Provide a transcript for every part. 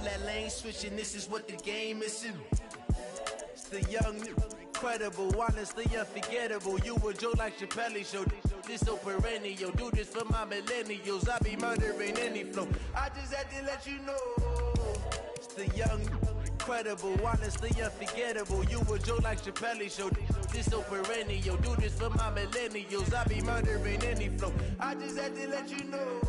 that lane switching, this is what the game is. It's the young, incredible, honestly unforgettable. You a joke like Chappelle Show. This so perennial. Do this for my millennials. I be murdering any flow. I just had to let you know. It's the young, incredible, honestly unforgettable. You a joke like Chappelle Show. This so perennial. Do this for my millennials. I be murdering any flow. I just had to let you know.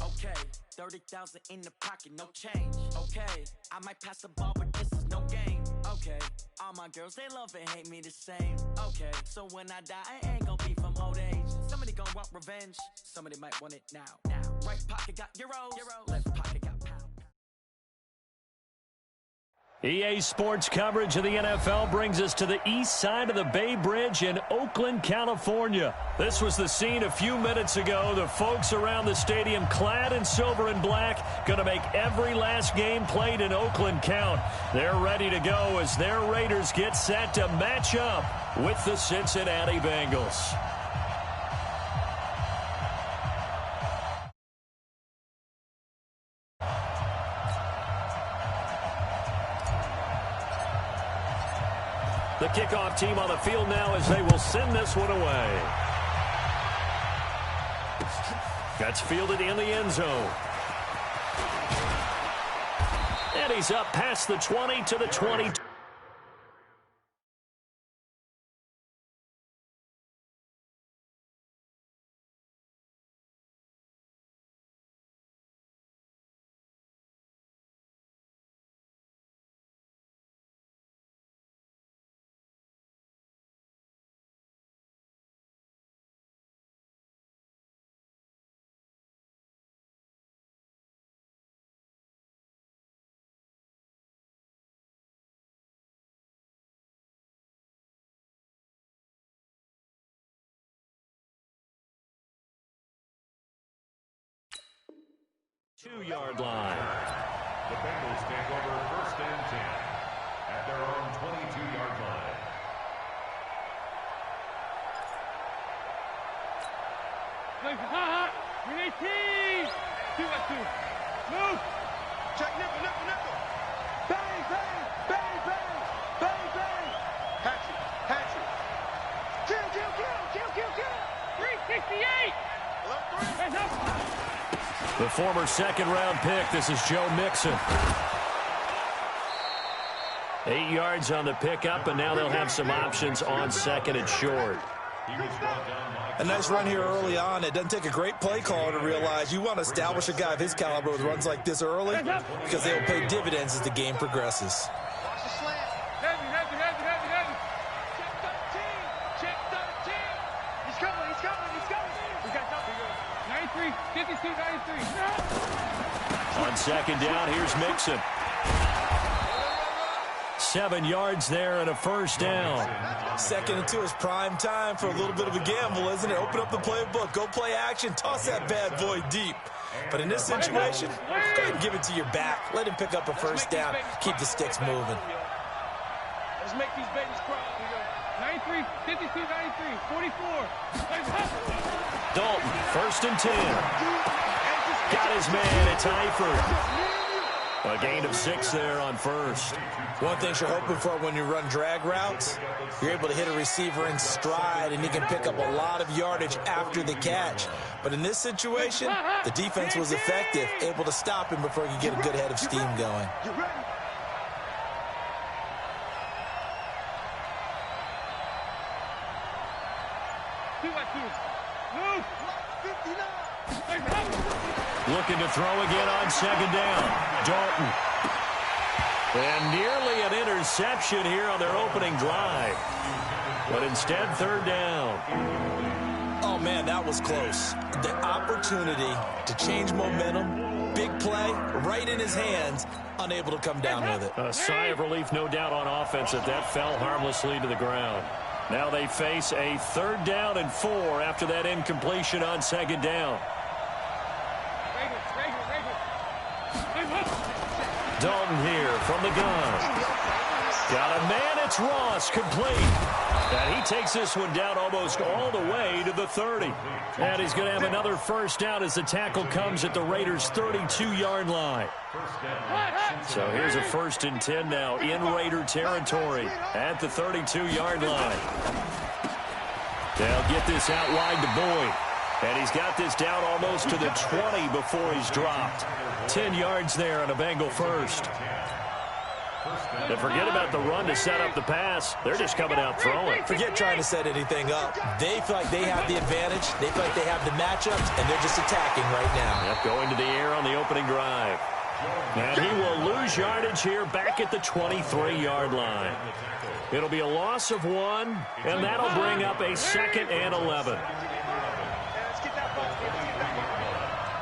Okay, 30,000 in the pocket, no change. Okay, I might pass the ball, but this is no game. Okay, all my girls, they love and hate me the same. Okay, so when I die, I ain't gon' be from old age. Somebody gon' want revenge, somebody might want it now. Right pocket got euros, left pocket got pounds. EA Sports coverage of the NFL brings us to the east side of the Bay Bridge in Oakland, California. This was the scene a few minutes ago. The folks around the stadium clad in silver and black going to make every last game played in Oakland count. They're ready to go as their Raiders get set to match up with the Cincinnati Bengals. The kickoff team on the field now as they will send this one away. That's fielded in the end zone. And he's up past the 20 to the 22. Two-yard line. The Bengals take over 1st and 10 at their own 22-yard line. We need team. 2-2. Move. Check nickel. Bang, bang, bang, bang, bang, bang. Hatchet. Kill. 368. Hands up. The former second-round pick, this is Joe Mixon. 8 yards on the pickup, and now they'll have some options on 2nd and short. A nice run here early on. It doesn't take a great play caller to realize you want to establish a guy of his caliber with runs like this early because they will pay dividends as the game progresses. Watch the slant. Heavy. Check 13. He's coming. We got something. 93, 52, 93. On 2nd down, here's Mixon. 7 yards there and a 1st down. 2nd and 2 is prime time for a little bit of a gamble, isn't it? Open up the playbook, go play action, toss that bad boy deep. But in this situation, go ahead and give it to your back. Let him pick up a 1st down. Keep the sticks moving. Let's make these babies cry. 93, 52, 93, 44. Dalton, 1st and 10. Got his man. It's Eifert. A gain of 6 there on 1st. One thing you're hoping for when you run drag routes, you're able to hit a receiver in stride, and he can pick up a lot of yardage after the catch. But in this situation, the defense was effective, able to stop him before he could get a good head of steam going. Looking to throw again on 2nd down. Dalton. And nearly an interception here on their opening drive. But instead, 3rd down. man, that was close. The opportunity to change momentum, big play, right in his hands, unable to come down with it. A sigh of relief, no doubt, on offense that fell harmlessly to the ground. Now they face a 3rd down and 4 after that incompletion on 2nd down. Dalton here from the gun. Got a man, it's Ross, complete. And he takes this one down almost all the way to the 30. And he's going to have another 1st down as the tackle comes at the Raiders' 32-yard line. So here's a 1st and 10 now in Raider territory at the 32-yard line. They'll get this out wide to Boyd. And he's got this down almost to the 20 before he's dropped. 10 yards there on a Bengal 1st. And forget about the run to set up the pass. They're just coming out throwing. Forget trying to set anything up. They feel like they have the advantage. They feel like they have the matchups, and they're just attacking right now. Yep, going to the air on the opening drive. And he will lose yardage here back at the 23-yard line. It'll be a loss of 1, and that'll bring up a 2nd and 11.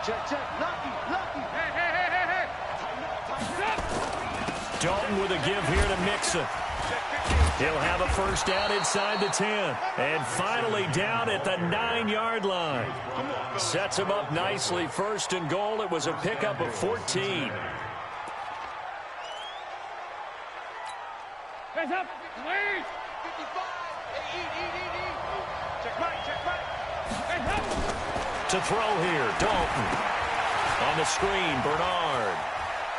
Check. Lucky. Hey. Dalton with a give here to Mixon. He'll have a 1st down inside the 10. And finally down at the 9-yard line. Sets him up nicely. 1st and goal. It was a pickup of 14. Hands up. Please. 55. Eat. Check right. Hands up. To throw here, Dalton. On the screen, Bernard.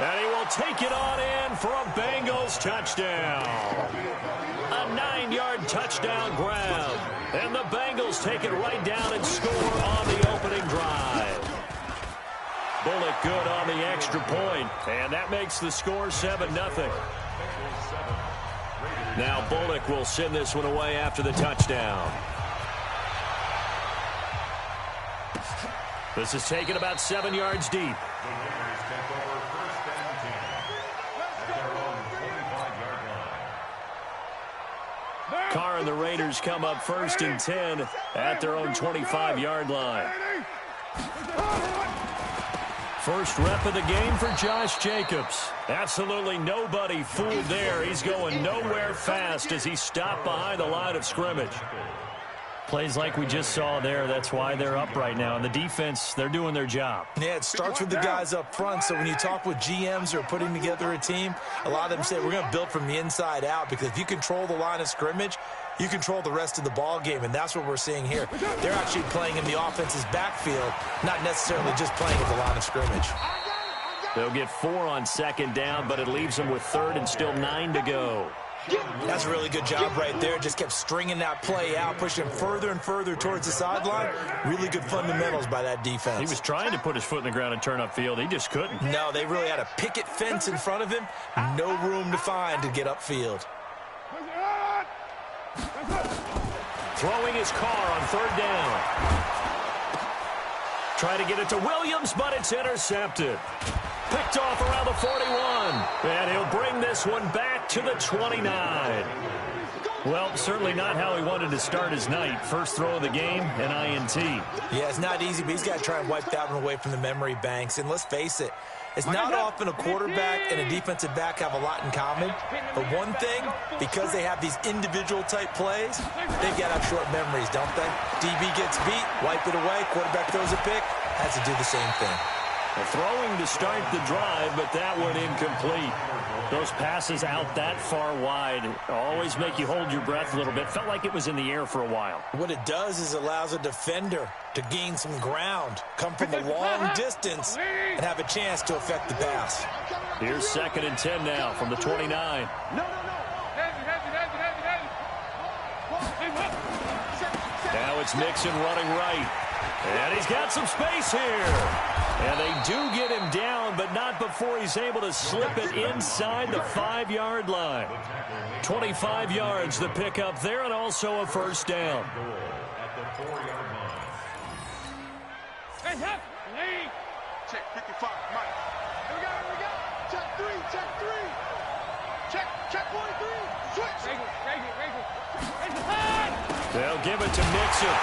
And he will take it on in for a Bengals touchdown. A 9-yard touchdown grab. And the Bengals take it right down and score on the opening drive. Bullock good on the extra point. And that makes the score 7-0. Now Bullock will send this one away after the touchdown. This is taken about 7 yards deep. Carr and the Raiders come up 1st and 10 at their own 25-yard line. First rep of the game for Josh Jacobs. Absolutely nobody fooled there. He's going nowhere fast as he stopped behind the line of scrimmage. Plays like we just saw there. That's why they're up right now. And the defense, they're doing their job. Yeah, it starts with the guys up front. So when you talk with GMs who are putting together a team, a lot of them say we're going to build from the inside out, because if you control the line of scrimmage, you control the rest of the ball game, and that's what we're seeing here. They're actually playing in the offense's backfield, not necessarily just playing at the line of scrimmage. They'll get 4 on 2nd down, but it leaves them with 3rd and still 9 to go. That's a really good job right there. Just kept stringing that play out, pushing further and further towards the sideline. Really good fundamentals by that defense. He was trying to put his foot in the ground and turn upfield. He just couldn't. No, they really had a picket fence in front of him. No room to find to get upfield. Throwing his Carr on 3rd down. Try to get it to Williams, but it's intercepted. Picked off around the 41. And he'll bring this one back to the 29. Well, certainly not how he wanted to start his night. First throw of the game, an INT. Yeah, it's not easy, but he's got to try and wipe that one away from the memory banks. And let's face it, it's not often a quarterback and a defensive back have a lot in common. But one thing, because they have these individual type plays, they've got to have short memories, don't they? DB gets beat, wipe it away, quarterback throws a pick, has to do the same thing. Throwing to start the drive, but that one incomplete. Those passes out that far wide always make you hold your breath a little bit. Felt like it was in the air for a while. What it does is allows a defender to gain some ground, come from a long distance, and have a chance to affect the pass. Here's 2nd and 10 now from the 29. Now it's Mixon running right. And he's got some space here. And they do get him down, but not before he's able to slip it inside the 5-yard line. 25 yards, the pickup there, and also a 1st down. Check 55, Mike. Here we go. Check 3. Check 43. Switch. They'll give it to Mixon.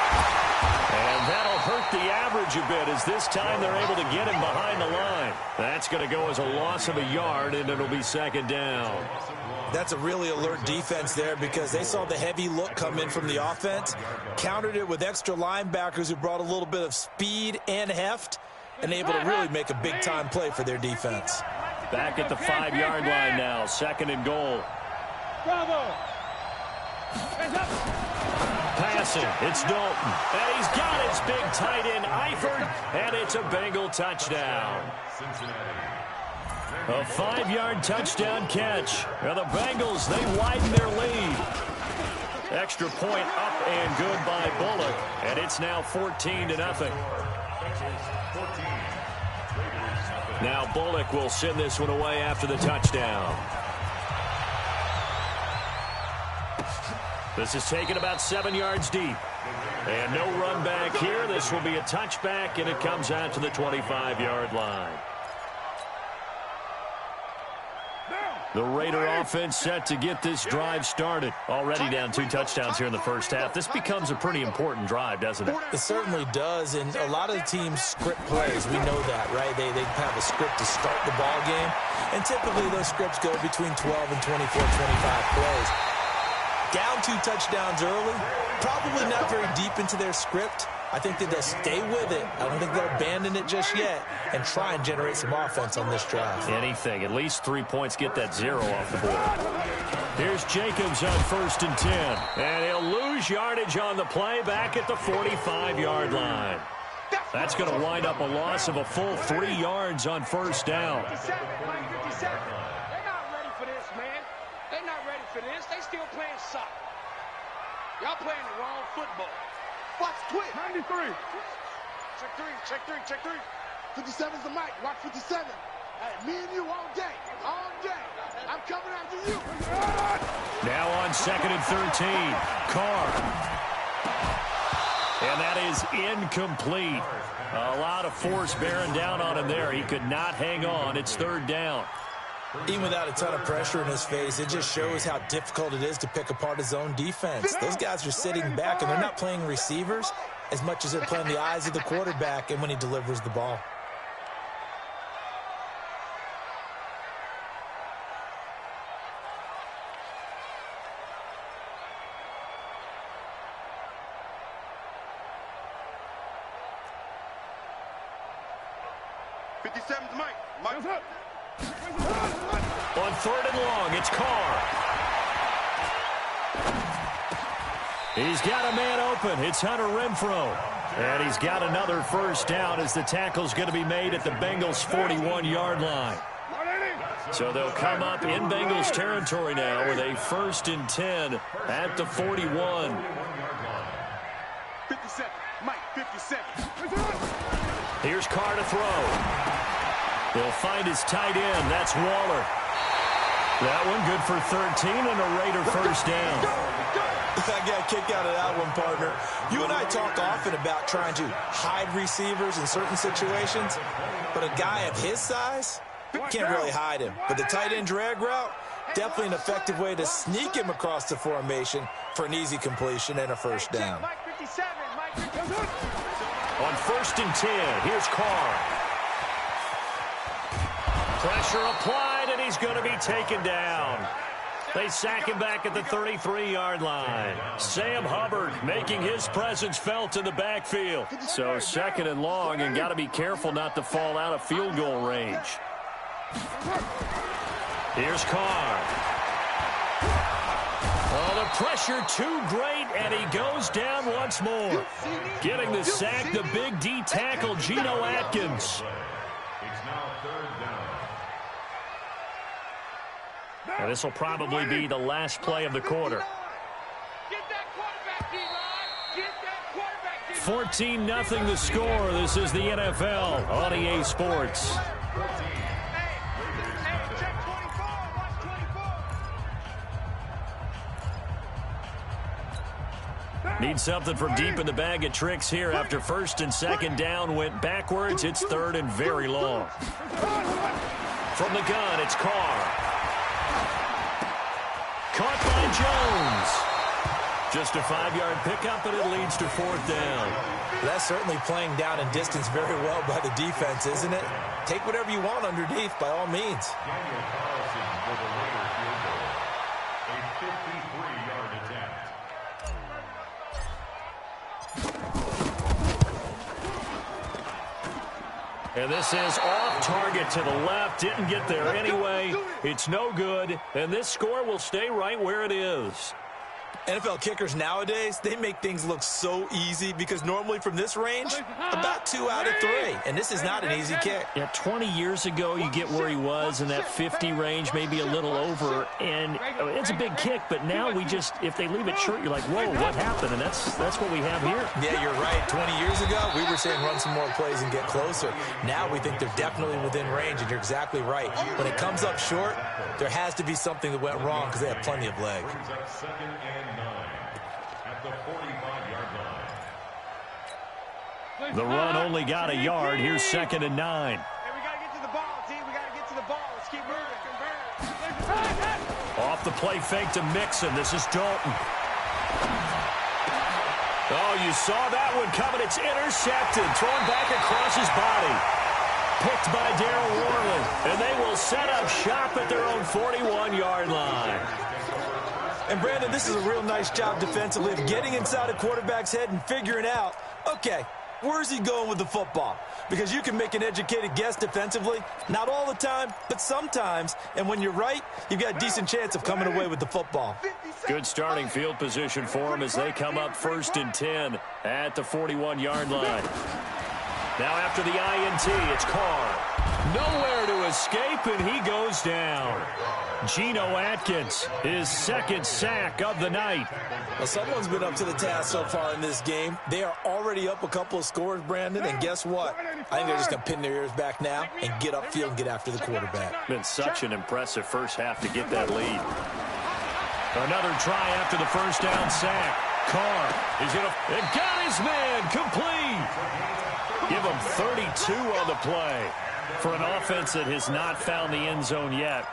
And coverage a bit, as this time they're able to get him behind the line. That's going to go as a loss of a yard, and it'll be second down. That's a really alert defense there because they saw the heavy look come in from the offense, countered it with extra linebackers who brought a little bit of speed and heft, and able to really make a big-time play for their defense. Back at the 5-yard line now, second and goal. Bravo! Passing, it's Dalton, and he's got his big tight end, Eifert, and it's a Bengal touchdown. A 5-yard touchdown catch. Now the Bengals, they widen their lead. Extra point up and good by Bullock, and it's now 14-0. Now Bullock will send this one away after the touchdown. This is taken about 7 yards deep. And no run back here. This will be a touchback, and it comes out to the 25-yard line. The Raider offense set to get this drive started. Already down 2 touchdowns here in the first half. This becomes a pretty important drive, doesn't it? It certainly does, and a lot of the teams script plays. We know that, right? They have a script to start the ball game, and typically those scripts go between 12 and 24, 25 plays. Down 2 touchdowns early, probably not very deep into their script. I think that they'll stay with it. I don't think they'll abandon it just yet and try and generate some offense on this drive. Anything. At least 3 points, get that 0 off the board. Here's Jacobs on 1st and 10. And he'll lose yardage on the play back at the 45-yard line. That's going to wind up a loss of a full 3 yards on 1st down. They're not ready for this, man. They're not ready for this. They still playing soccer. Y'all playing the wrong football. Watch twitch. 93. Check 3, check 3, check 3. 57's the mic. Watch 57. Hey, me and you all day. All day. I'm coming after you. Now on 2nd and 13. Carr. And that is incomplete. A lot of force bearing down on him there. He could not hang on. It's 3rd down. Even without a ton of pressure in his face, it just shows how difficult it is to pick apart his own defense. Those guys are sitting back, and they're not playing receivers as much as they're playing the eyes of the quarterback and when he delivers the ball. On 3rd and long, it's Carr. He's got a man open. It's Hunter Renfrow. And he's got another 1st down as the tackle's going to be made at the Bengals' 41-yard line. So they'll come up in Bengals territory now with a 1st and 10 at the 41. 57. Mike, 57. Here's Carr to throw. He'll find his tight end. That's Waller. That one good for 13 and a Raider 1st down. I got a kick out of that one, partner. You and I talk often about trying to hide receivers in certain situations, but a guy of his size can't really hide him. But the tight end drag route, definitely an effective way to sneak him across the formation for an easy completion and a 1st down. On 1st and 10, here's Carr. Pressure applied, and he's going to be taken down. They sack him back at the 33-yard line. Sam Hubbard making his presence felt in the backfield. So 2nd and long, and got to be careful not to fall out of field goal range. Here's Carr. Oh, the pressure too great, and he goes down once more. Getting the sack, the big D tackle, Geno Atkins. And this will probably be the last play of the quarter. 14-0 the score. This is the NFL on EA Sports. Need something from deep in the bag of tricks here after 1st and 2nd down went backwards. It's 3rd and very long. From the gun, it's Carr. Caught by Jones. Just a 5-yard pickup, and it leads to 4th down. That's certainly playing down in distance very well by the defense, isn't it? Take whatever you want underneath, by all means. Daniel Carlson for the Raiders field goal. A 53-yard attempt. And this is off target to the left. Didn't get there anyway. It's no good. And this score will stay right where it is. NFL kickers nowadays, they make things look so easy because normally from this range, about 2 out of 3. And this is not an easy kick. Yeah, 20 years ago, you get where he was in that 50 range, maybe a little over. And it's a big kick, but now we just, if they leave it short, you're like, whoa, what happened? And that's what we have here. Yeah, you're right. 20 years ago, we were saying run some more plays and get closer. Now we think they're definitely within range, and you're exactly right. When it comes up short, there has to be something that went wrong because they have plenty of leg. Brings up 2nd and 9 at the 45-yard line. The run only got a yard. Here's 2nd and 9. Hey, we got to get to the ball, team. We got to get to the ball. Let's keep moving. Off the play fake to Mixon. This is Dalton. Oh, you saw that one coming. It's intercepted. Thrown back across his body. Picked by Darryl Worley. And they will set up shop at their own 41-yard line. And, Brandon, this is a real nice job defensively of getting inside a quarterback's head and figuring out, okay, where's he going with the football? Because you can make an educated guess defensively, not all the time, but sometimes. And when you're right, you've got a decent chance of coming away with the football. Good starting field position for him as they come up 1st and 10 at the 41-yard line. Now after the INT, it's Carr. Nowhere to escape, and he goes down. Geno Atkins, his 2nd sack of the night. Well, someone's been up to the task so far in this game. They are already up a couple of scores, Brandon, and guess what? I think they're just going to pin their ears back now and get upfield and get after the quarterback. Been such an impressive first half to get that lead. Another try after the first down sack. Carr is going to, and got his man complete. Give him 32 on the play. For an offense that has not found the end zone yet,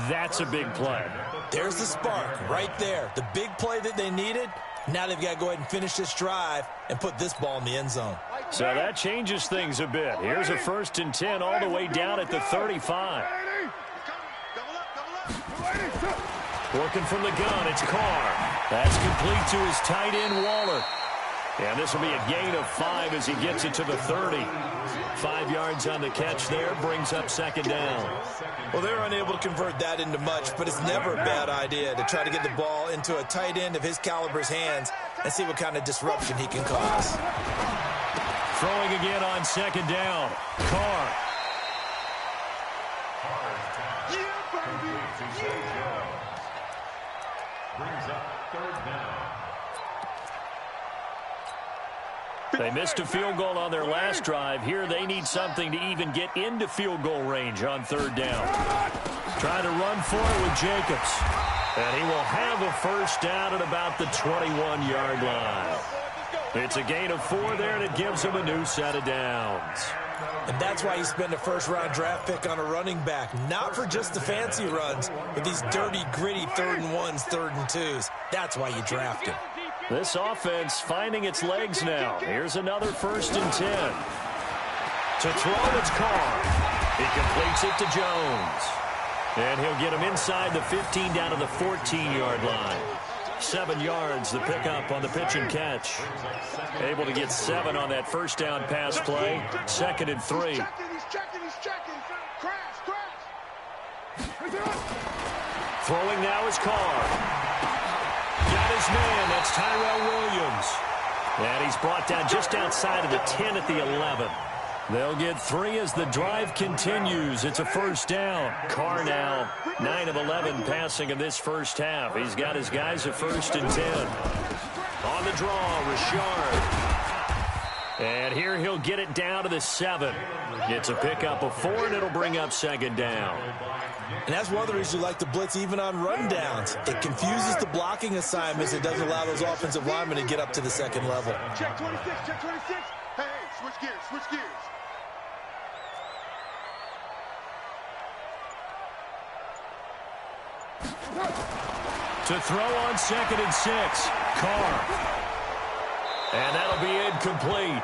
that's a big play. There's the spark right there. The big play that they needed. Now they've got to go ahead and finish this drive and put this ball in the end zone. So that changes things a bit. Here's a 1st and 10 all the way down at the 35. Working from the gun, it's Carr. That's complete to his tight end, Waller. And this will be a gain of 5 as he gets it to the 30. 5 yards on the catch there, brings up 2nd down. Well, they're unable to convert that into much, but it's never a bad idea to try to get the ball into a tight end of his caliber's hands and see what kind of disruption he can cause. Throwing again on 2nd down. Carr. Brings up 3rd down. They missed a field goal on their last drive. Here they need something to even get into field goal range on 3rd down. Trying to run for it with Jacobs. And he will have a 1st down at about the 21-yard line. It's a gain of 4 there, and it gives him a new set of downs. And that's why you spend a 1st-round draft pick on a running back. Not for just the fancy runs, but these dirty, gritty 3rd and 1s, 3rd and 2s. That's why you draft him. This offense finding its legs now. Here's another 1st and 10. To throw, it's Carr. He completes it to Jones. And he'll get him inside the 15 down to the 14-yard line. 7 yards, the pickup on the pitch and catch. Able to get 7 on that 1st down pass play. 2nd and 3. He's checking. Crash. Throwing now is Carr. Got his man. That's Tyrell Williams. And he's brought down just outside of the 10 at the 11. They'll get 3 as the drive continues. It's a 1st down. Carr now 9 of 11 passing in this first half. He's got his guys at 1st and 10. On the draw, Richard. And here he'll get it down to the 7. It's a pickup of 4, and it'll bring up 2nd down. And that's one of the reasons you like to blitz even on rundowns. It confuses the blocking assignments. It doesn't allow those offensive linemen to get up to the 2nd level. Check 26. Hey, switch gears. To throw on 2nd and 6. Carr. And that'll be incomplete.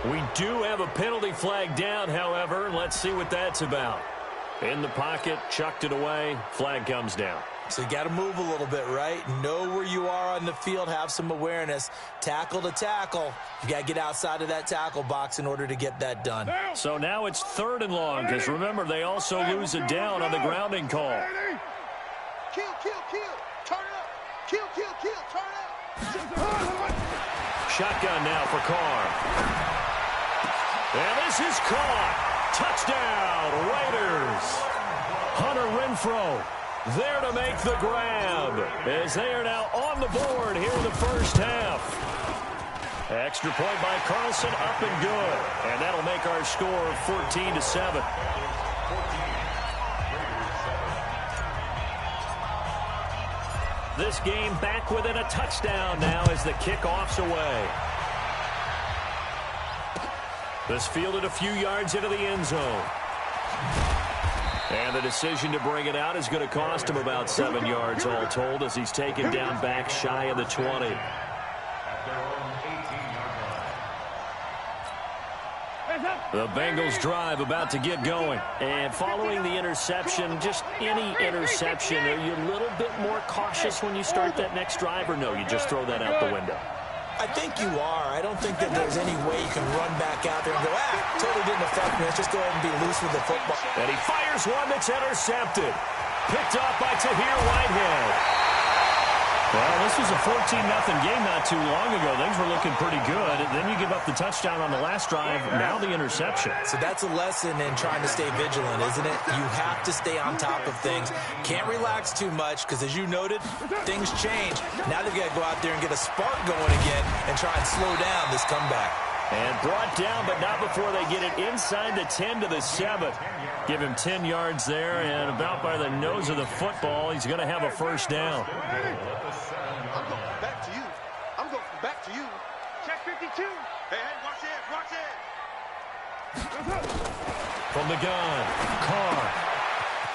We do have a penalty flag down, however. Let's see what that's about. In the pocket, chucked it away, flag comes down. So you got to move a little bit, right? Know where you are on the field, have some awareness. Tackle to tackle. You got to get outside of that tackle box in order to get that done. So now it's 3rd and long, because remember, they also lose it down on the grounding call. Kill, kill, kill. Turn up. Kill, kill, kill. Turn up. Shotgun now for Carr. And this is caught. Touchdown, Raiders. Hunter Renfrow there to make the grab, as they are now on the board here in the first half. Extra point by Carlson, up and good. And that'll make our score 14-7. This game back within a touchdown now as the kickoff's away. This fielded a few yards into the end zone. And the decision to bring it out is going to cost him about 7 yards all told, as he's taken down back shy of the 20. The Bengals drive about to get going. And following the interception, just any interception, are you a little bit more cautious when you start that next drive, or no, you just throw that out the window? I think you are. I don't think that there's any way you can run back out there and go, totally didn't affect me. Let's just go ahead and be loose with the football. And he fires one that's intercepted. Picked off by Tahir Whitehead. Well, this was a 14-0 game not too long ago. Things were looking pretty good. And then you give up the touchdown on the last drive, now the interception. So that's a lesson in trying to stay vigilant, isn't it? You have to stay on top of things. Can't relax too much because, as you noted, things change. Now they've got to go out there and get a spark going again and try and slow down this comeback. And brought down, but not before they get it inside the 10 to the 7. Give him 10 yards there, and about by the nose of the football, he's going to have a first down. I'm going back to you. I'm going back to you. Check 52. Hey, watch it, watch it. From the gun, Carr.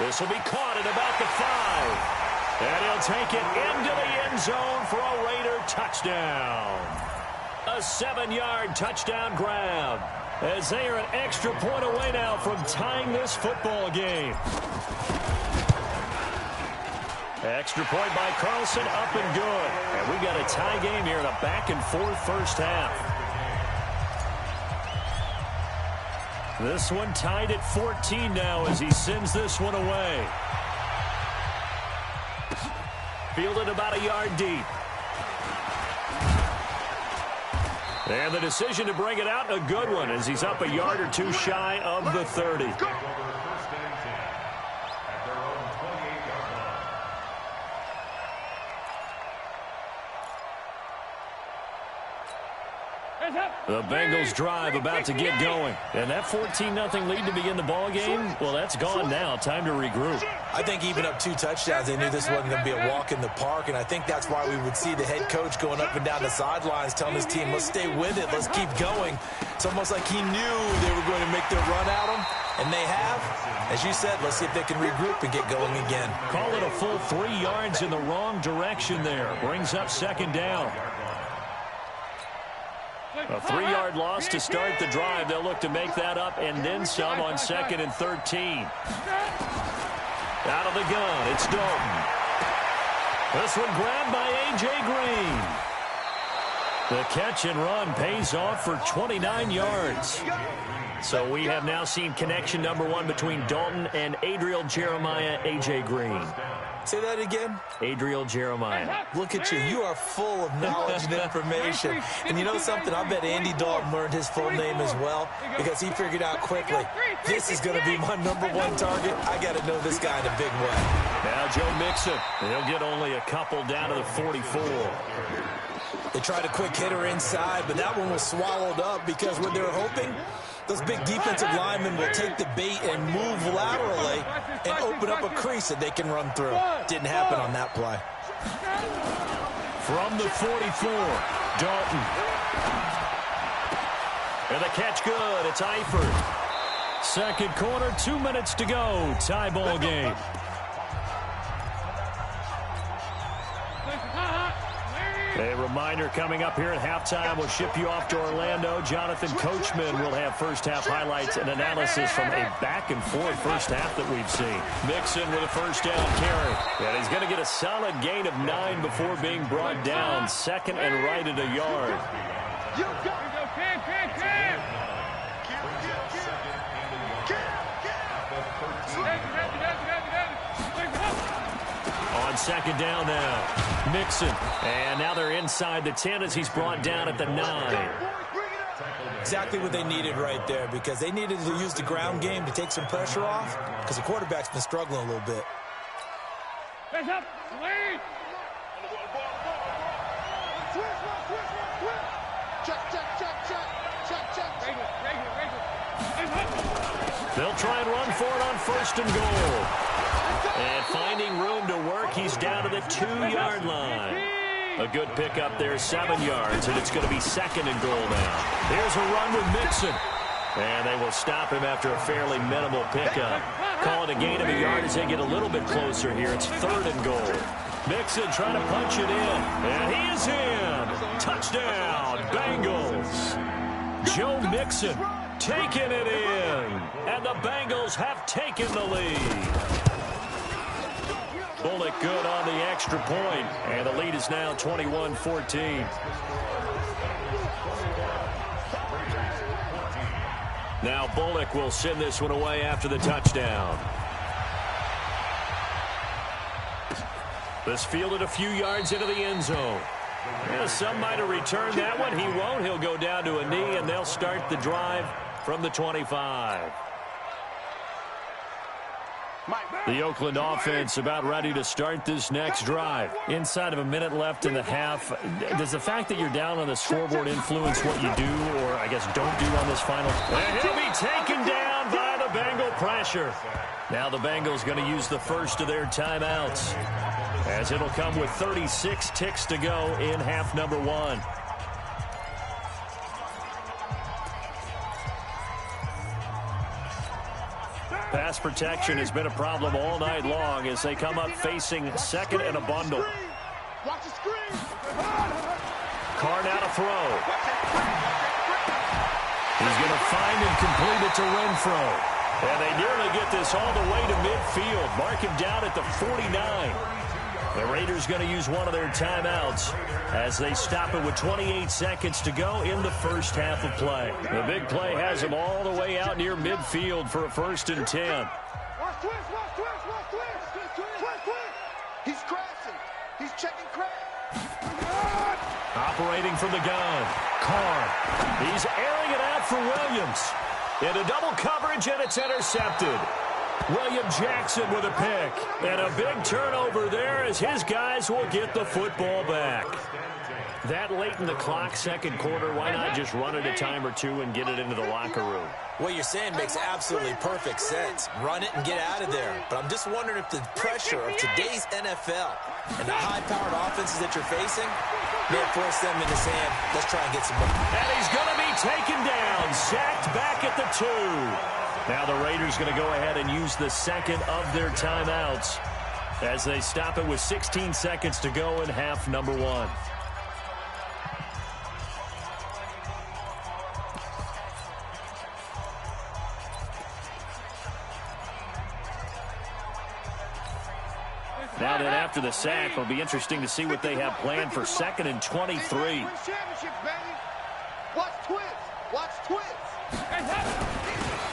This will be caught at about the 5. And he'll take it into the end zone for a Raider touchdown. A 7-yard touchdown grab, as they are an extra point away now from tying this football game. Extra point by Carlson, up and good. And we got a tie game here in a back-and-forth first half. This one tied at 14 now as he sends this one away. Fielded about a yard deep. And the decision to bring it out, a good one, as he's up a yard or two shy of the 30. The Bengals drive about to get going. And that 14-0 lead to begin the ball game, well, that's gone now. Time to regroup. I think even up 2 touchdowns, they knew this wasn't going to be a walk in the park, and I think that's why we would see the head coach going up and down the sidelines telling his team, let's stay with it, let's keep going. It's almost like he knew they were going to make their run at him, and they have. As you said, let's see if they can regroup and get going again. Call it a full 3 yards in the wrong direction there. Brings up second down. A 3-yard loss to start the drive. They'll look to make that up and then some on 2nd and 13. Out of the gun, it's Dalton. This one grabbed by A.J. Green. The catch and run pays off for 29 yards. So we have now seen connection number 1 between Dalton and Adriel Jeremiah, A.J. Green. Say that again. Adriel Jeremiah. Look at you. You are full of knowledge and information. And you know something? I bet Andy Dalton learned his full name as well, because he figured out quickly, this is going to be my number 1 target. I got to know this guy in a big way. Now Joe Mixon. He'll get only a couple down to the 44. They tried a quick hitter inside, but that one was swallowed up because what they were hoping, those big defensive linemen will take the bait and move laterally and open up a crease that they can run through. Didn't happen on that play. From the 44, Dalton. And the catch good. It's Eifert. Second quarter, 2 minutes to go. Tie ball game. A reminder coming up here at halftime, we'll ship you off to Orlando. Jonathan Coachman will have first-half highlights and analysis from a back-and-forth first half that we've seen. Mixon with a first down carry. And he's going to get a solid gain of 9 before being brought down. Second and right at a yard. On second down now, Mixon. And now they're inside the 10 as he's brought down at the 9. Exactly what they needed right there, because they needed to use the ground game to take some pressure off, because the quarterback's been struggling a little bit. They'll try and run for it on first and goal. And finding room to work, he's down to the 2-yard line. A good pickup there, 7 yards, and it's going to be second and goal now. Here's a run with Mixon. And they will stop him after a fairly minimal pickup. Call it a gain of a yard as they get a little bit closer here. It's third and goal. Mixon trying to punch it in. And he is in. Touchdown, Bengals. Joe Mixon taking it in. And the Bengals have taken the lead. Bullock good on the extra point. And the lead is now 21-14. Now Bullock will send this one away after the touchdown. This fielded a few yards into the end zone. Yeah, some might have returned that one. He won't. He'll go down to a knee, and they'll start the drive from the 25. The Oakland offense about ready to start this next drive. Inside of a minute left in the half. Does the fact that you're down on the scoreboard influence what you do, or I guess don't do on this final? And he'll be taken down by the Bengal pressure. Now the Bengals going to use the first of their timeouts, as it'll come with 36 ticks to go in half number 1. Pass protection has been a problem all night long as they come up facing second and a bundle. Carr now to throw. He's going to find and complete it to Renfro. And they nearly get this all the way to midfield. Mark him down at the 49. The Raiders going to use one of their timeouts as they stop it with 28 seconds to go in the first half of play. The big play has them all the way out near midfield for a 1st and 10. He's crashing. He's checking crash. Operating from the gun. Carr. He's airing it out for Williams. Into double coverage, and it's intercepted. William Jackson with a pick. And a big turnover there as his guys will get the football back. That late in the clock, second quarter, why not just run it a time or two and get it into the locker room? What you're saying makes absolutely perfect sense. Run it and get out of there. But I'm just wondering if the pressure of today's NFL and the high-powered offenses that you're facing may force them into saying, let's try and get some more. And he's going to be taken down, sacked back at the 2. Now the Raiders going to go ahead and use the second of their timeouts as they stop it with 16 seconds to go in half number 1. Now then, after the sack, it'll be interesting to see what they have planned for 2nd and 23.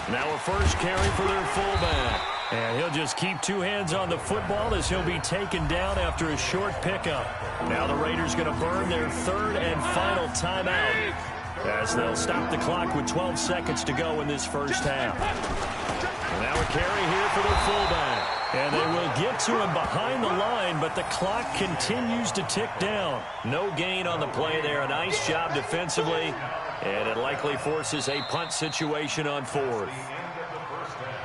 Now a first carry for their fullback. And he'll just keep 2 hands on the football as he'll be taken down after a short pickup. Now the Raiders going to burn their 3rd and final timeout as they'll stop the clock with 12 seconds to go in this first half. And now a carry here for their fullback. And they will get to him behind the line, but the clock continues to tick down. No gain on the play there. A nice job defensively. And it likely forces a punt situation on 4th.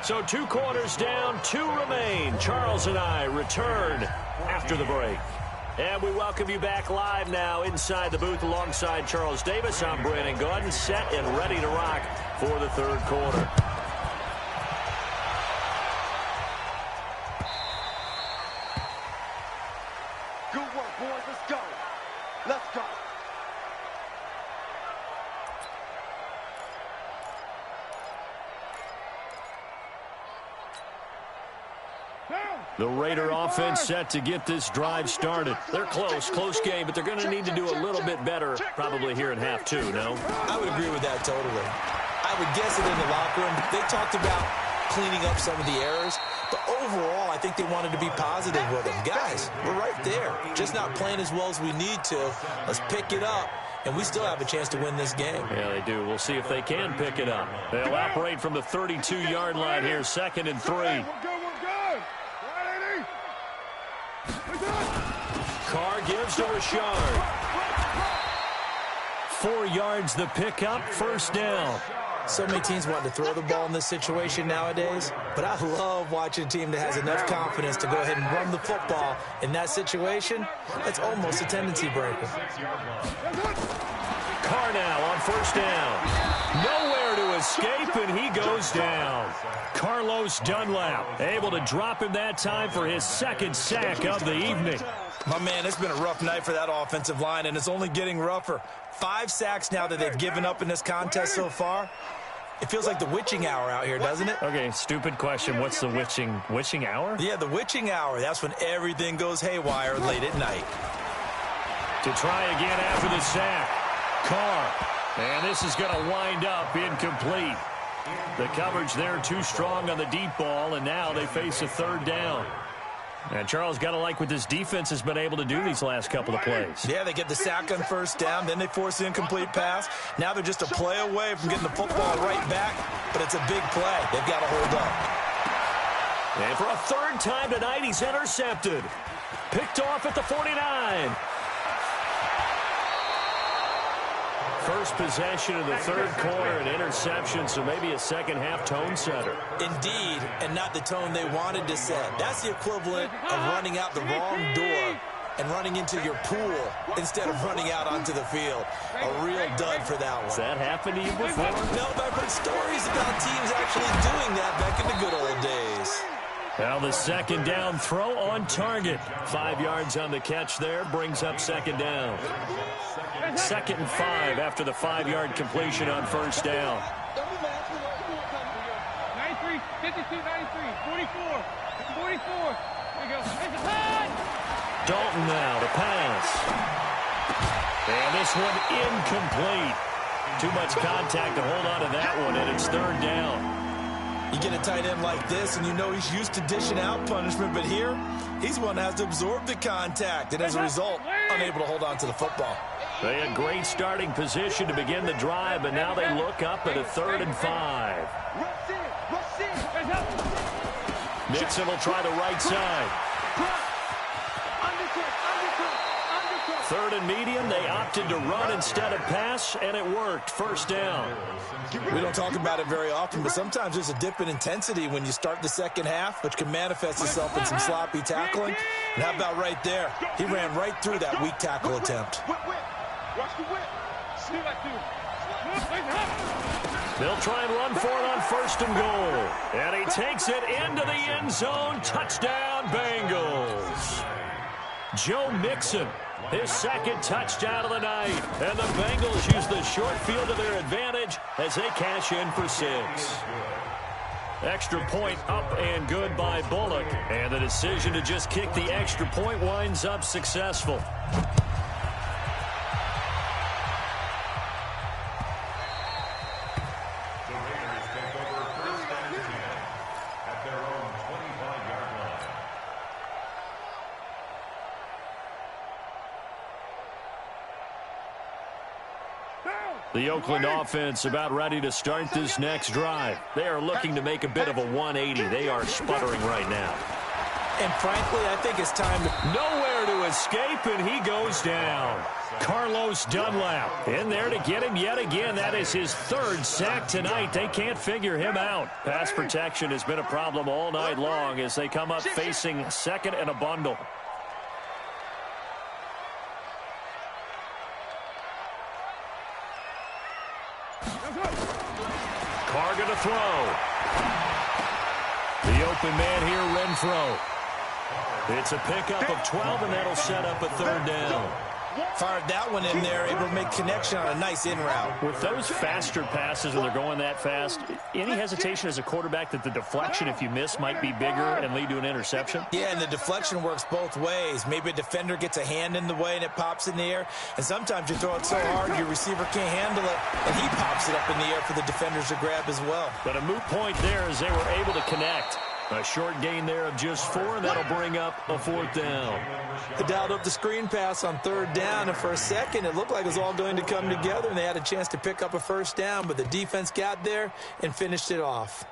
So 2 quarters down, 2 remain. Charles and I return after the break. And we welcome you back live now inside the booth alongside Charles Davis. I'm Brandon Gordon, set and ready to rock for the 3rd quarter. Good work, boys. Let's go. Let's go. The Raider offense set to get this drive started. They're close game, but they're going to need to do a little bit better probably here in half two, no? I would agree with that totally. I would guess it in the locker room. They talked about cleaning up some of the errors, but overall, I think they wanted to be positive with them. Guys, we're right there. Just not playing as well as we need to. Let's pick it up, and we still have a chance to win this game. Yeah, they do. We'll see if they can pick it up. They'll operate from the 32-yard line here, 2nd and 3. Carr gives to Rashard. 4 yards the pickup, first down. So many teams want to throw the ball in this situation nowadays, but I love watching a team that has enough confidence to go ahead and run the football in that situation. That's almost a tendency breaker. Carr now on first down. Nowhere to escape, and he goes down. Carlos Dunlap able to drop him that time for his 2nd sack of the evening. My man, it's been a rough night for that offensive line, and it's only getting rougher. 5 sacks now that they've given up in this contest so far. It feels like the witching hour out here, doesn't it? Okay, stupid question. What's the witching hour? Yeah, the witching hour. That's when everything goes haywire late at night. To try again after the sack. Carr. And this is going to wind up incomplete. The coverage there too strong on the deep ball, and now they face a 3rd down. And Charles, got to like what this defense has been able to do these last couple of plays. Yeah, they get the sack on first down, then they force the incomplete pass. Now they're just a play away from getting the football right back, but it's a big play. They've got to hold up. And for a 3rd time tonight, he's intercepted. Picked off at the 49. First possession of the 3rd quarter, an interception, so maybe a second-half tone setter. Indeed, and not the tone they wanted to set. That's the equivalent of running out the wrong door and running into your pool instead of running out onto the field. A real dud for that one. Has that happened to you before? No, but I've heard stories about teams actually doing that back in the good old days. Now the 2nd down throw on target. 5 yards on the catch there, brings up 2nd down. 2nd and 5 after the 5-yard completion on first down. 93, 52, 93, 44, 44. There you go. Dalton now to pass. And this one incomplete. Too much contact to hold on to that one, and it's 3rd down. You get a tight end like this, and you know he's used to dishing out punishment, but here, he's one that has to absorb the contact, and as a result, unable to hold on to the football. They had great starting position to begin the drive, but now they look up at a 3rd and 5. Nixon will try the right side. 3rd and medium, they opted to run instead of pass, and it worked. First down. We don't talk about it very often, but sometimes there's a dip in intensity when you start the second half, which can manifest itself in some sloppy tackling. And how about right there? He ran right through that weak tackle attempt. They'll try and run for it on 1st and goal. And he takes it into the end zone. Touchdown, Bengals. Joe Mixon, his 2nd touchdown of the night. And the Bengals use the short field to their advantage as they cash in for 6. Extra point up and good by Bullock. And the decision to just kick the extra point winds up successful. The Oakland offense about ready to start this next drive. They are looking to make a bit of a 180. They are sputtering right now. And frankly, I think it's time to... Nowhere to escape, and he goes down. Carlos Dunlap in there to get him yet again. That is his 3rd sack tonight. They can't figure him out. Pass protection has been a problem all night long as they come up facing 2nd and a bundle. Carr to throw. The open man here, Renfro. It's a pickup of 12, and that'll set up a 3rd down. Fired that one in there, able to make connection on a nice in route. With those faster passes when they're going that fast, any hesitation as a quarterback that the deflection, if you miss, might be bigger and lead to an interception? Yeah, and the deflection works both ways. Maybe a defender gets a hand in the way and it pops in the air, and sometimes you throw it so hard your receiver can't handle it, and he pops it up in the air for the defenders to grab as well. But a moot point there as they were able to connect. A short gain there of just 4, and that'll bring up a 4th down. They dialed up the screen pass on 3rd down, and for a second it looked like it was all going to come together, and they had a chance to pick up a 1st down, but the defense got there and finished it off.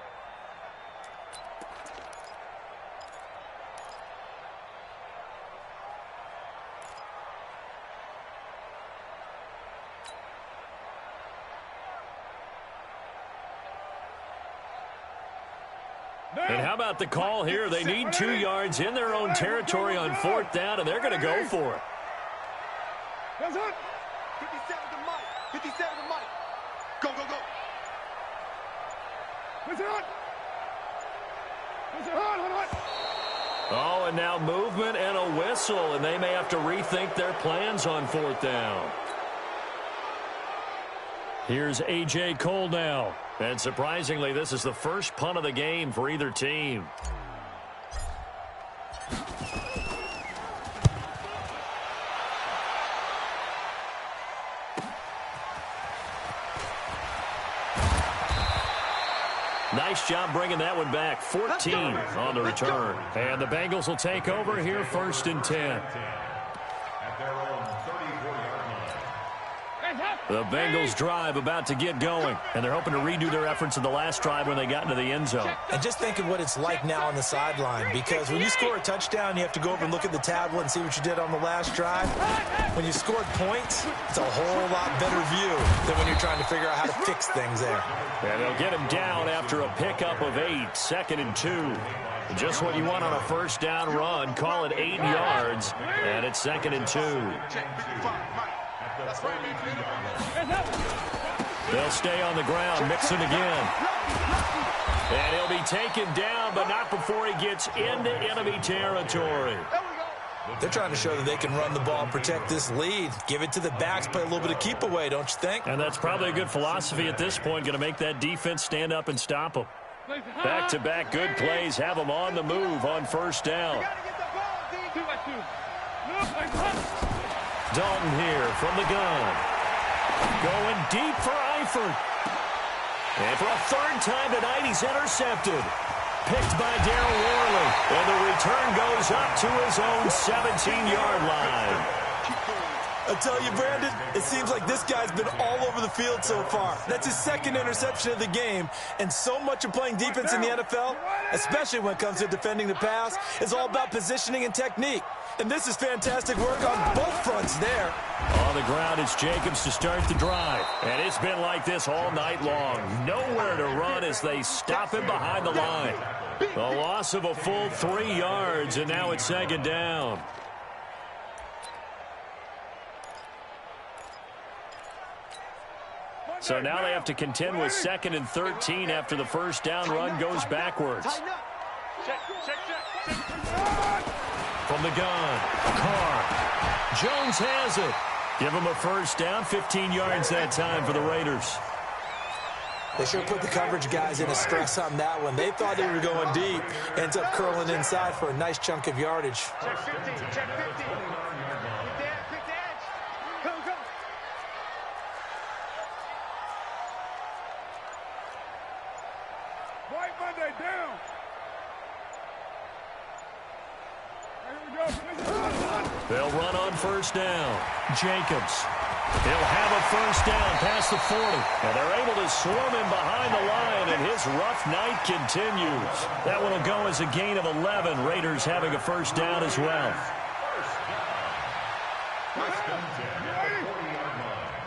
And how about the call here? They need 2 yards in their own territory on 4th down, and they're going to go for it. 57 to Mike. 57 to Mike. Go, go, go. Oh, and now movement and a whistle, and they may have to rethink their plans on 4th down. Here's A.J. Cole now. And surprisingly, this is the first punt of the game for either team. Nice job bringing that one back. 14 on the return. And the Bengals will take over here 1st and 10. At their own 34-yard line. The Bengals drive about to get going, and they're hoping to redo their efforts in the last drive when they got into the end zone. And just think of what it's like now on the sideline, because when you score a touchdown, you have to go over and look at the tablet and see what you did on the last drive. When you scored points, it's a whole lot better view than when you're trying to figure out how to fix things there. And they'll get him down after a pickup of 8, 2nd and 2. Just what you want on a 1st down run. Call it 8 yards, and it's 2nd and 2. They'll stay on the ground, Mixon again. And he'll be taken down, but not before he gets into enemy territory. They're trying to show that they can run the ball and protect this lead. Give it to the backs, play a little bit of keep away, don't you think? And that's probably a good philosophy at this point, going to make that defense stand up and stop them. Back-to-back good plays have them on the move on 1st down. Dalton here from the gun. Going deep for Eifert. And for a 3rd time tonight, he's intercepted. Picked by Darryl Worley. And the return goes up to his own 17-yard line. I tell you, Brandon, it seems like this guy's been all over the field so far. That's his 2nd interception of the game. And so much of playing defense in the NFL, especially when it comes to defending the pass, is all about positioning and technique. And this is fantastic work on both fronts there. On the ground, it's Jacobs to start the drive. And it's been like this all night long. Nowhere to run as they stop him behind the line. A loss of a full 3 yards, and now it's 2nd down. So now they have to contend with 2nd and 13 after the 1st down run goes backwards. From the gun, Carr. Jones has it. Give him a 1st down, 15 yards that time for the Raiders. They sure put the coverage guys in a stress on that one. They thought they were going deep. Ends up curling inside for a nice chunk of yardage. Check 50, check 50. Pick the edge. Go, go. White Monday down. They'll run on 1st down. Jacobs. He'll have a 1st down past the 40. And they're able to swarm him behind the line, and his rough night continues. That one will go as a gain of 11. Raiders having a 1st down as well.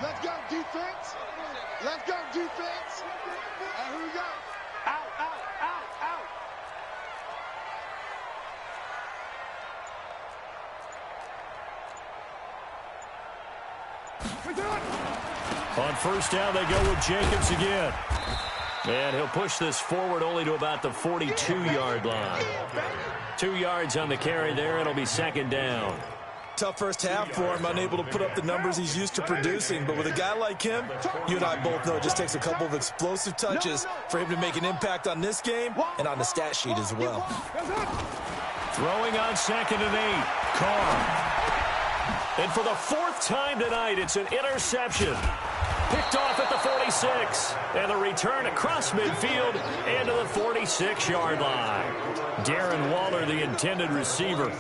Let's go, defense. Let's go, defense. And here we go. Out, out, out, out. On 1st down, they go with Jacobs again. And he'll push this forward only to about the 42-yard line. 2 yards on the carry there. It'll be 2nd down. Tough first half for him, unable to put up the numbers he's used to producing. But with a guy like him, you and I both know it just takes a couple of explosive touches for him to make an impact on this game and on the stat sheet as well. Throwing on 2nd and 8. Carr. And for the 4th time tonight, it's an interception. Picked off at the 46. And the return across midfield and to the 46-yard line. Darren Waller, the intended receiver.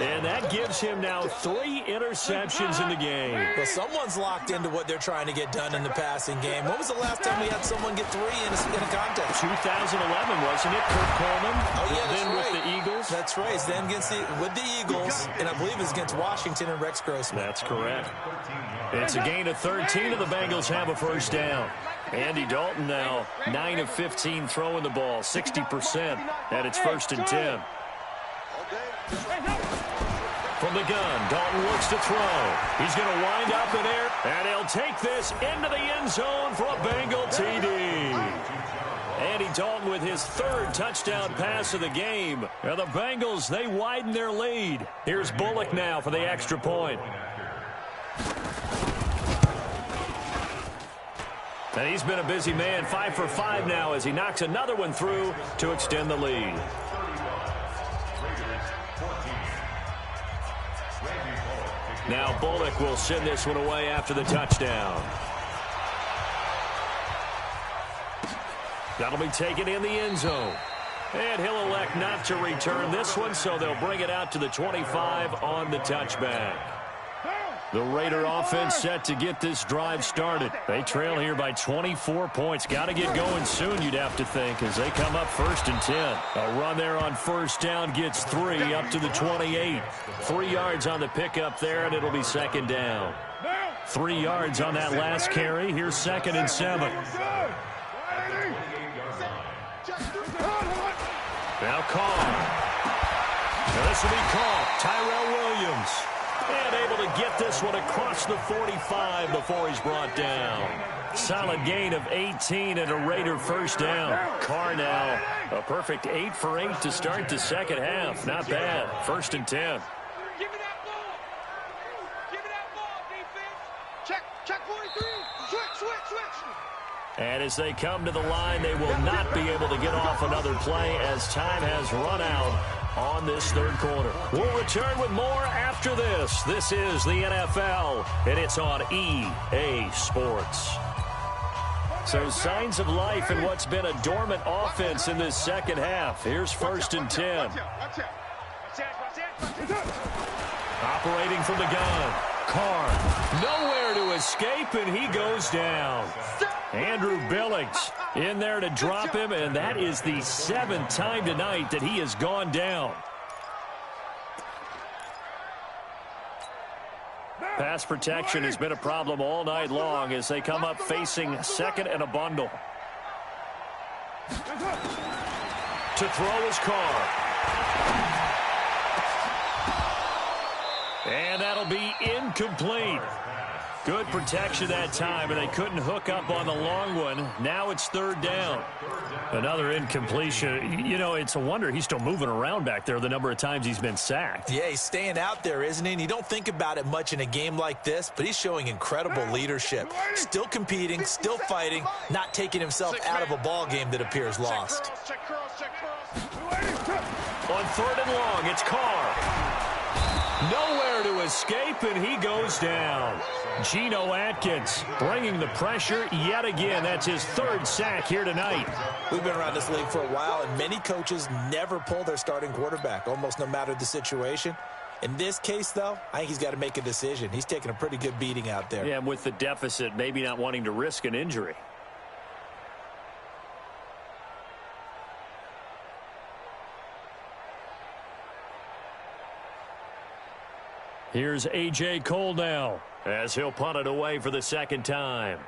And that gives him now 3 interceptions in the game. Well, someone's locked into what they're trying to get done in the passing game. When was the last time we had someone get 3 in a contest? 2011, wasn't it? Kurt Coleman. Oh, yeah, that's then right. With the Eagles. That's right. It's then with the Eagles, and I believe it's against Washington and Rex Grossman. That's correct. It's a gain of 13, and the Bengals have a first down. Andy Dalton now 9 of 15 throwing the ball, 60%, and it's 1st and 10. From the gun, Dalton looks to throw. He's going to wind up in air, and he'll take this into the end zone for a Bengal TD. Andy Dalton with his 3rd touchdown pass of the game. And the Bengals, they widen their lead. Here's Bullock now for the extra point. And he's been a busy man, 5 for 5 now as he knocks another one through to extend the lead. Now Bullock will send this one away after the touchdown. That'll be taken in the end zone. And he'll elect not to return this one, so they'll bring it out to the 25 on the touchback. The Raider offense set to get this drive started. They trail here by 24 points. Got to get going soon, you'd have to think, as they come up 1st and 10. A run there on 1st down gets 3 up to the 28. 3 yards on the pickup there, and it'll be 2nd down. 3 yards on that last carry. Here's 2nd and 7. Now Carr. Now this will be caught. Tyrell Williams. And able to get this one across the 45 before he's brought down. Solid gain of 18 and a Raider first down. Carr now a perfect 8 for 8 to start the second half. Not bad. 1st and 10. Give me that ball. Give me that ball, defense. Check 43. Switch. And as they come to the line, they will not be able to get off another play as time has run out on this 3rd quarter. We'll return with more after this. This is the NFL, and it's on EA Sports. So signs of life in what's been a dormant offense in this second half. Here's 1st and 10. Operating from the gun. Carr, nowhere to escape, and he goes down. Andrew Billings in there to drop him, and that is the 7th time tonight that he has gone down. Pass protection has been a problem all night long as they come up facing 2nd and a bundle. To throw is Carr. And that'll be incomplete. Good protection that time, and they couldn't hook up on the long one. Now it's 3rd down. Another incompletion. You know, it's a wonder he's still moving around back there the number of times he's been sacked. Yeah, he's staying out there, isn't he? And you don't think about it much in a game like this, but he's showing incredible leadership. Still competing, still fighting, not taking himself out of a ball game that appears lost. On 3rd and long, it's Carr. Nowhere to escape, and he goes down. Geno Atkins bringing the pressure yet again. That's his 3rd sack here tonight. We've been around this league for a while, and many coaches never pull their starting quarterback, almost no matter the situation. In this case, though, I think he's got to make a decision. He's taking a pretty good beating out there. Yeah, and with the deficit, maybe not wanting to risk an injury. Here's A.J. Cole now as he'll punt it away for the 2nd time.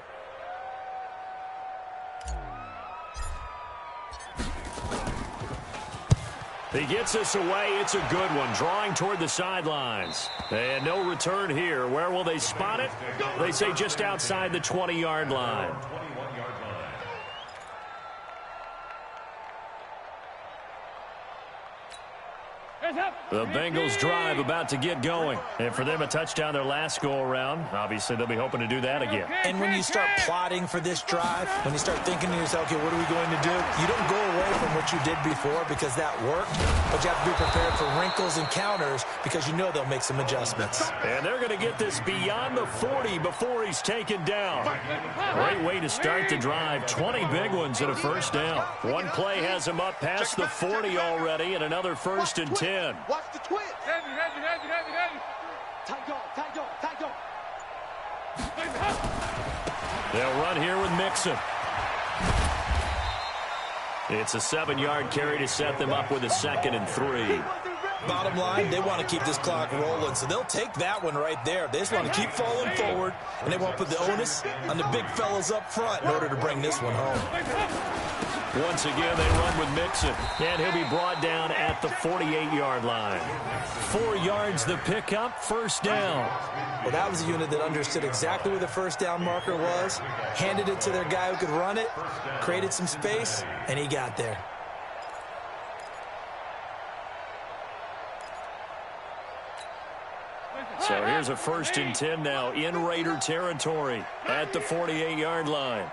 He gets this away. It's a good one. Drawing toward the sidelines. And no return here. Where will they spot it? They say just outside the 20-yard line. The Bengals drive about to get going. And for them, a touchdown their last go-around. Obviously, they'll be hoping to do that again. And when you start plotting for this drive, when you start thinking to yourself, okay, what are we going to do? You don't go away from what you did before because that worked, but you have to be prepared for wrinkles and counters because you know they'll make some adjustments. And they're going to get this beyond the 40 before he's taken down. Great way to start the drive. 20 big ones and a first down. One play has him up past the 40 already, and another 1st and 10. Watch the twist. Heavy. Tight dog. They'll run here with Mixon. It's a 7-yard carry to set them up with a 2nd and 3. Bottom line, they want to keep this clock rolling, so they'll take that one right there. They just want to keep falling forward, and they want to put the onus on the big fellas up front in order to bring this one home. Once again, they run with Mixon, and he'll be brought down at the 48-yard line. 4 yards the pickup, first down. Well, that was a unit that understood exactly where the first down marker was, handed it to their guy who could run it, created some space, and he got there. So here's a 1st and 10 now in Raider territory at the 48-yard line.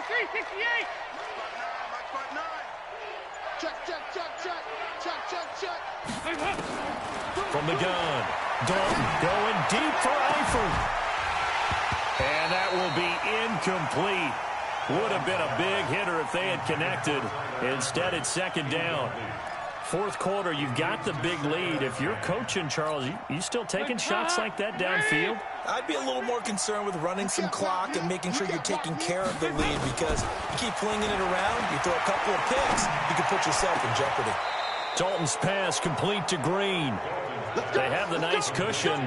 368. Check. From the gun, Dalton going deep for Eifert. And that will be incomplete. Would have been a big hitter if they had connected. Instead, it's 2nd down. 4th quarter, you've got the big lead. If you're coaching, Charles, you still taking shots like that downfield? I'd be a little more concerned with running some clock and making sure you're taking care of the lead because you keep flinging it around, you throw a couple of picks, you can put yourself in jeopardy. Dalton's pass complete to Green. They have the nice cushion.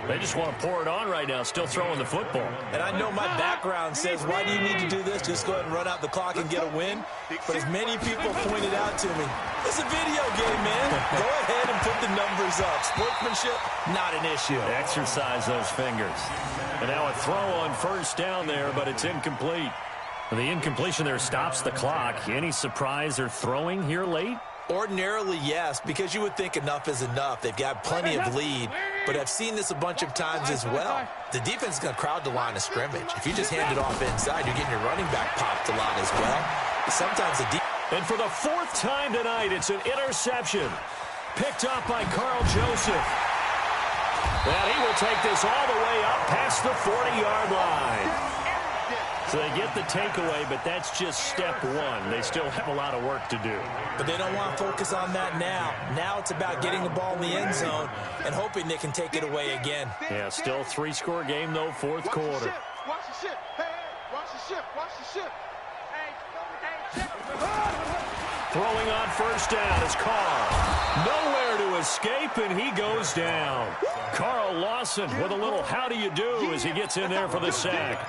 They just want to pour it on right now, still throwing the football. And I know my background says, why do you need to do this? Just go ahead and run out the clock and get a win. But as many people pointed out to me, it's a video game, man. Go ahead and put the numbers up. Sportsmanship, not an issue. Exercise those fingers. And now a throw on first down there, but it's incomplete. The incompletion there stops the clock. Any surprise they're throwing here late? Ordinarily, yes, because you would think enough is enough. They've got plenty of lead, but I've seen this a bunch of times as well. The defense is going to crowd the line of scrimmage. If you just hand it off inside, you're getting your running back popped a lot as well. Sometimes the And for the 4th time tonight, it's an interception. Picked up by Carl Joseph. And he will take this all the way up past the 40-yard line. So they get the takeaway, but that's just step 1. They still have a lot of work to do. But they don't want to focus on that now. Now it's about getting the ball in the end zone and hoping they can take it away again. Yeah, still 3-score game, though, 4th quarter. Watch the ship. Hey, watch the ship. Throwing on first down is Carr. Nowhere to escape, and he goes down. Carl Lawson with a little how do you do as he gets in there for the sack.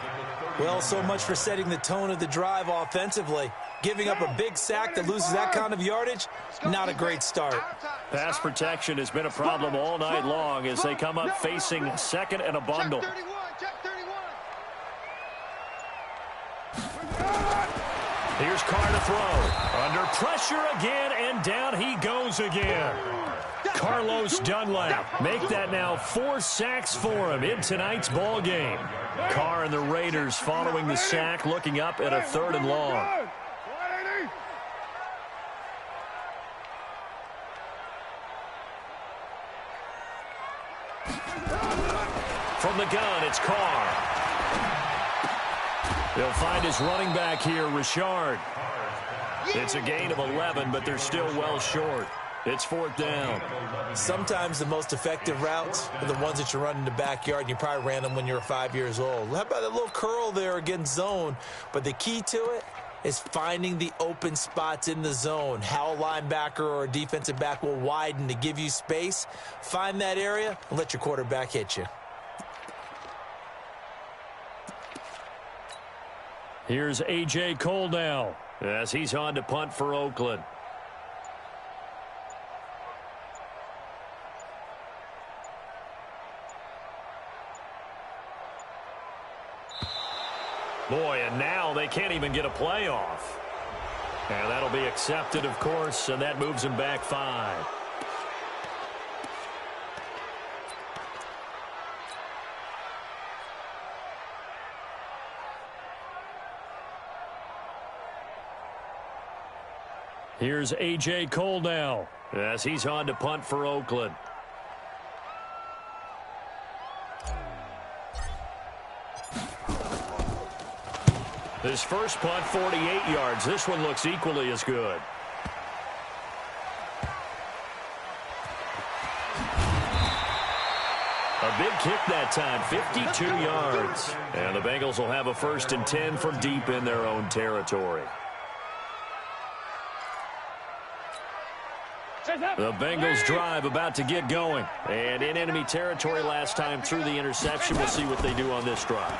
Well, so much for setting the tone of the drive offensively. Giving up a big sack that loses that kind of yardage, not a great start. Pass protection has been a problem all night long as they come up facing 2nd and a bundle. Here's Carr to throw. Under pressure again, and down he goes again. Carlos Dunlap make that now 4 sacks for him in tonight's ball game. Carr and the Raiders following the sack, looking up at a 3rd and long. From the gun, it's Carr. They'll find his running back here, Richard. It's a gain of 11, but they're still well short. It's 4th down. Sometimes the most effective routes are the ones that you run in the backyard, and you probably ran them when you were 5 years old. How about that little curl there against zone? But the key to it is finding the open spots in the zone. How a linebacker or a defensive back will widen to give you space. Find that area and let your quarterback hit you. Here's A.J. Cole now as he's on to punt for Oakland. Boy, and now they can't even get a playoff. And that'll be accepted, of course, and that moves him back 5. Here's A.J. Cole now as he's on to punt for Oakland. His first punt, 48 yards. This one looks equally as good. A big kick that time, 52 yards. And the Bengals will have a 1st and 10 from deep in their own territory. The Bengals drive about to get going. And in enemy territory last time through the interception. We'll see what they do on this drive.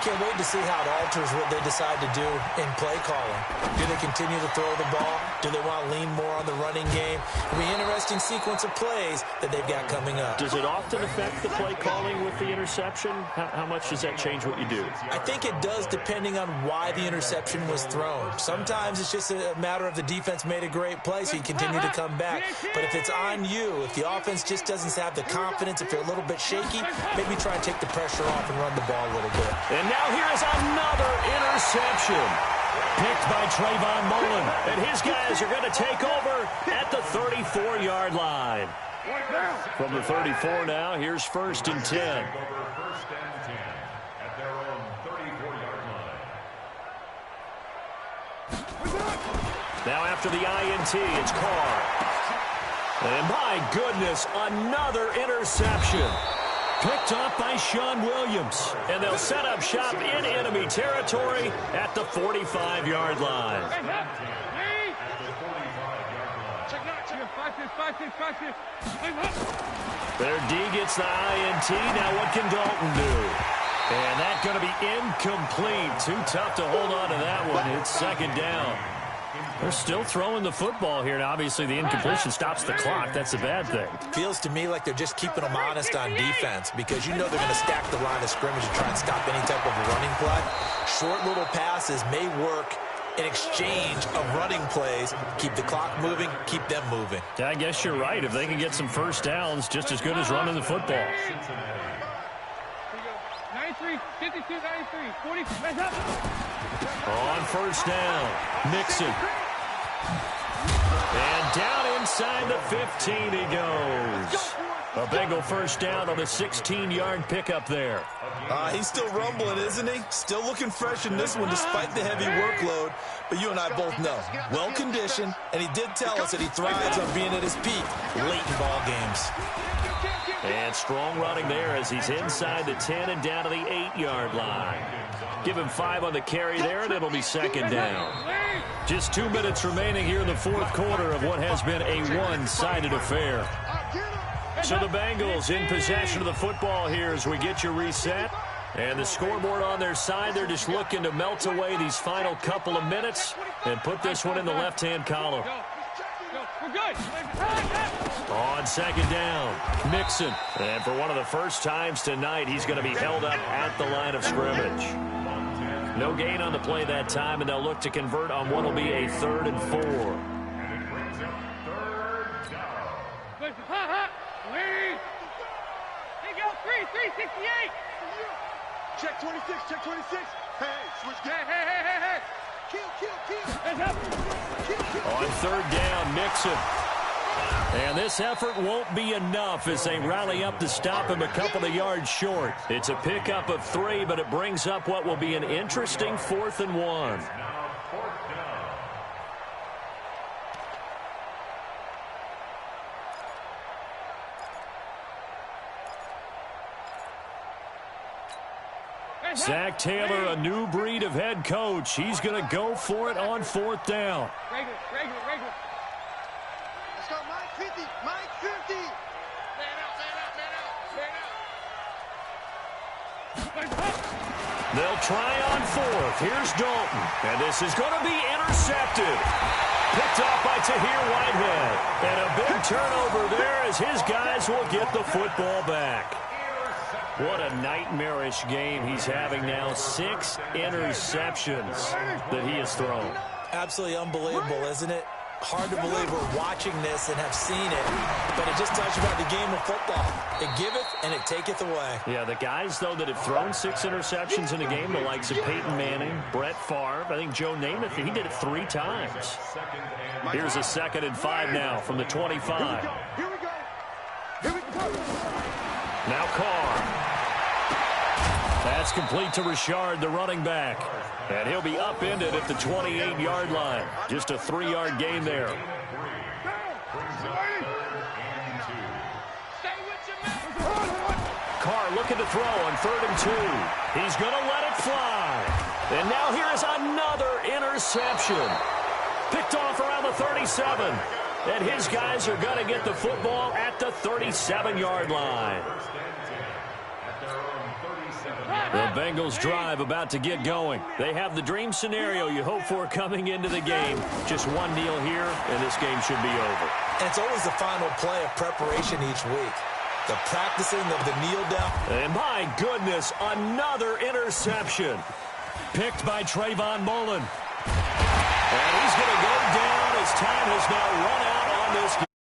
Can't wait to see how it alters what they decide to do in play calling. Do they continue to throw the ball? Do they want to lean more on the running game? It'll be an interesting sequence of plays that they've got coming up. Does it often affect the play calling with the interception? How much does that change what you do? I think it does depending on why the interception was thrown. Sometimes it's just a matter of the defense made a great play, so you continue to come back. But if it's on you, if the offense just doesn't have the confidence, if you're a little bit shaky, maybe try and take the pressure off and run the ball a little bit. And now here is another interception. Picked by Trayvon Mullen. And his guys are going to take over at the 34-yard line. From the 34 now, here's 1st and 10. First and 10 at their own 34-yard line. Now after the INT, it's Carr. And my goodness, another interception. Picked off by Sean Williams. And they'll set up shop in enemy territory at the 45-yard line. Their D gets the INT. Now what can Dalton do? And that's going to be incomplete. Too tough to hold on to that one. It's 2nd down. They're still throwing the football here. Now, obviously, the incompletion stops the clock. That's a bad thing. Feels to me like they're just keeping them honest on defense because you know they're going to stack the line of scrimmage and try and stop any type of running play. Short little passes may work in exchange of running plays. Keep the clock moving, keep them moving. Yeah, I guess you're right. If they can get some first downs, just as good as running the football. 93, 52, 93, 40, On 1st down, Mixon. And down inside the 15 he goes. A Bengal 1st down on a 16-yard pickup there. He's still rumbling, isn't he? Still looking fresh in this one despite the heavy workload. But you and I both know, well-conditioned, and he did tell us that he thrives on being at his peak late in ball games. And strong running there as he's inside the 10 and down to the 8-yard line. Give him 5 on the carry there, and it'll be 2nd down. Just 2 minutes remaining here in the 4th quarter of what has been a one-sided affair. So the Bengals in possession of the football here as we get you reset. And the scoreboard on their side, they're just looking to melt away these final couple of minutes and put this one in the left-hand column. We're good. On 2nd down, Mixon. And for one of the first times tonight, he's going to be held up at the line of scrimmage. No gain on the play that time, and they'll look to convert on what will be a 3rd and 4. And it brings up 3rd down. Lead. There you go, 368. Check 26, check 26. Hey, switch game. Hey. Kill. On 3rd down, Mixon. And this effort won't be enough as they rally up to stop him a couple of yards short. It's a pickup of 3, but it brings up what will be an interesting 4th and 1. Now 4th down. Zach Taylor, a new breed of head coach. He's going to go for it on 4th down. Regular. Let's go, Mike 50. They'll try on 4th. Here's Dalton. And this is going to be intercepted. Picked off by Tahir Whitehead. And a big turnover there as his guys will get the football back. What a nightmarish game he's having now. 6 interceptions that he has thrown. Absolutely unbelievable, isn't it? Hard to believe we're watching this and have seen it, but it just tells you about the game of football. It giveth and it taketh away. Yeah, the guys, though, that have thrown 6 interceptions in a game, the likes of Peyton Manning, Brett Favre, I think Joe Namath, he did it 3 times. Here's a 2nd and 5 now from the 25. Here we go. Now Carr. That's complete to Richard, the running back. And he'll be upended at the 28-yard line. Just a 3-yard gain there. Carr looking to throw on 3rd and 2. He's going to let it fly. And now here is another interception. Picked off around the 37. And his guys are going to get the football at the 37-yard line. The Bengals drive about to get going. They have the dream scenario you hope for coming into the game. Just one kneel here, and this game should be over. And it's always the final play of preparation each week. The practicing of the kneel down. And my goodness, another interception. Picked by Trayvon Mullen. And he's going to go down as time has now run out on this game.